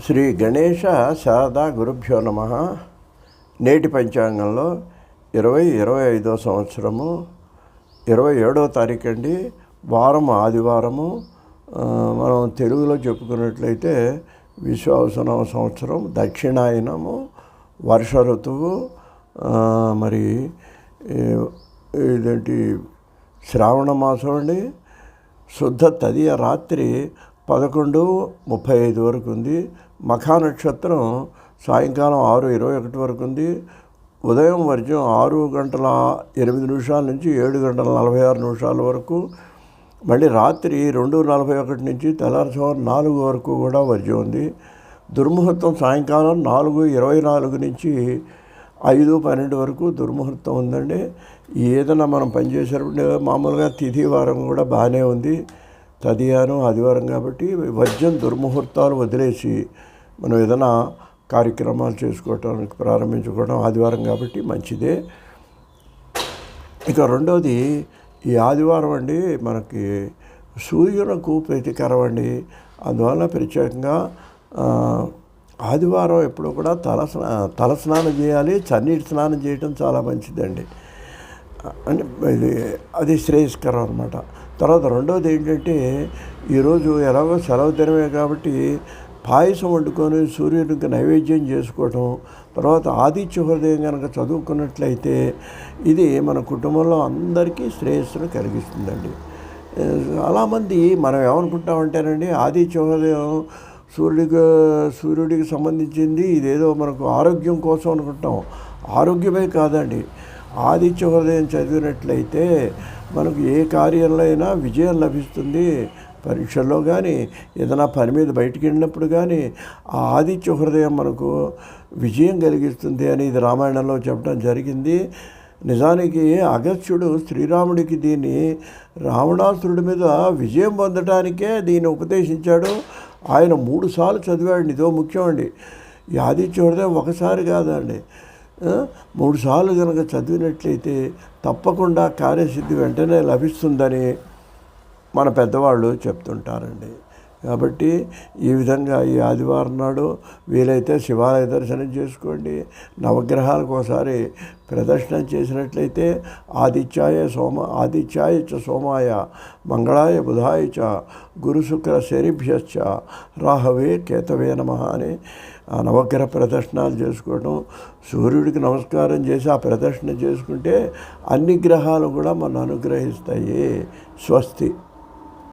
శ్రీ గణేశ శారదా గురుభ్యో నమ. నేటి పంచాంగంలో 2025 సంవత్సరము 27వ తారీఖు అండి. వారం ఆదివారము. మనం తెలుగులో చెప్పుకున్నట్లయితే విశ్వావసునామ సంవత్సరం, దక్షిణాయనము, వర్ష ఋతువు, మరి ఇదేంటి శ్రావణ మాసం అండి. శుద్ధ తదియ రాత్రి 11:35 వరకు ఉంది. మఖా నక్షత్రం సాయంకాలం 6:21 వరకు ఉంది. ఉదయం వర్జం 6:08 నుంచి 7:46 వరకు. మళ్ళీ రాత్రి 2:41 నుంచి తెల్లారుజామున 4 వరకు కూడా వర్జం ఉంది. దుర్ముహూర్తం సాయంకాలం 4:24 నుంచి 5:12 వరకు దుర్ముహూర్తం ఉందండి. ఏదైనా మనం పనిచేసేటప్పుడు మామూలుగా తిథి వారం కూడా బాగానే ఉంది. తదియాను ఆదివారం కాబట్టి వర్జం దుర్ముహూర్తాలు వదిలేసి మనం ఏదైనా కార్యక్రమాలు చేసుకోవటానికి ప్రారంభించుకోవడం ఆదివారం కాబట్టి మంచిదే. ఇక రెండవది, ఈ ఆదివారం అండి మనకి సూర్యునకు ప్రీతికరం అండి. అందువల్ల ప్రత్యేకంగా ఆదివారం ఎప్పుడు కూడా తల స్నానం చేయాలి. చన్నీటి స్నానం చేయటం చాలా మంచిదండి. అంటే అది శ్రేయస్కరం అనమాట. తర్వాత రెండవది ఏంటంటే, ఈరోజు ఎలాగో సెలవు దినమే కాబట్టి పాయసం వండుకొని సూర్యుడికి నైవేద్యం చేసుకోవటం, తర్వాత ఆదిత్య హృదయం కనుక చదువుకున్నట్లయితే ఇది మన కుటుంబంలో అందరికీ శ్రేయస్సును కలిగిస్తుందండి. చాలామంది మనం ఏమనుకుంటామంటేనండి, ఆదిత్య హృదయం సూర్యుడికి సంబంధించింది, ఇదేదో మనకు ఆరోగ్యం కోసం అనుకుంటాం. ఆరోగ్యమే కాదండి. ఆదిత్య హృదయం చదివినట్లయితే మనకు ఏ కార్యంలో అయినా విజయం లభిస్తుంది. పరీక్షల్లో కానీ, ఏదైనా పని మీద బయటికి వెళ్ళినప్పుడు కానీ ఆ ఆదిత్య హృదయం మనకు విజయం కలిగిస్తుంది అని ఇది రామాయణంలో చెప్పడం జరిగింది. నిజానికి అగస్త్యుడు శ్రీరాముడికి దీన్ని రావణాసురుడి మీద విజయం పొందటానికే దీన్ని ఉపదేశించాడు. ఆయన 3 సార్లు చదివాడు. ఇదో ముఖ్యం అండి. ఈ ఆదిత్య హృదయం ఒకసారి కాదండి, 3 సార్లు కనుక చదివినట్లయితే తప్పకుండా కార్యసిద్ధి వెంటనే లభిస్తుందని మన పెద్దవాళ్ళు చెప్తుంటారండి. కాబట్టి ఈ విధంగా ఈ ఆదివారం నాడు వీలైతే శివాలయ దర్శనం చేసుకోండి. నవగ్రహాలకు ఒకసారి ప్రదర్శనం చేసినట్లయితే ఆదిత్యాయ చ సోమాయ మంగళాయ బుధాయ చ గురు శుక్ర శనిభ్యశ్చ రాహవే కేతవే నమః అని ఆ నవగ్రహ ప్రదర్శనాలు చేసుకోవడం, సూర్యుడికి నమస్కారం చేసి ఆ ప్రదర్శన చేసుకుంటే అన్ని గ్రహాలు కూడా మనం అనుగ్రహిస్తాయి. స్వస్తి.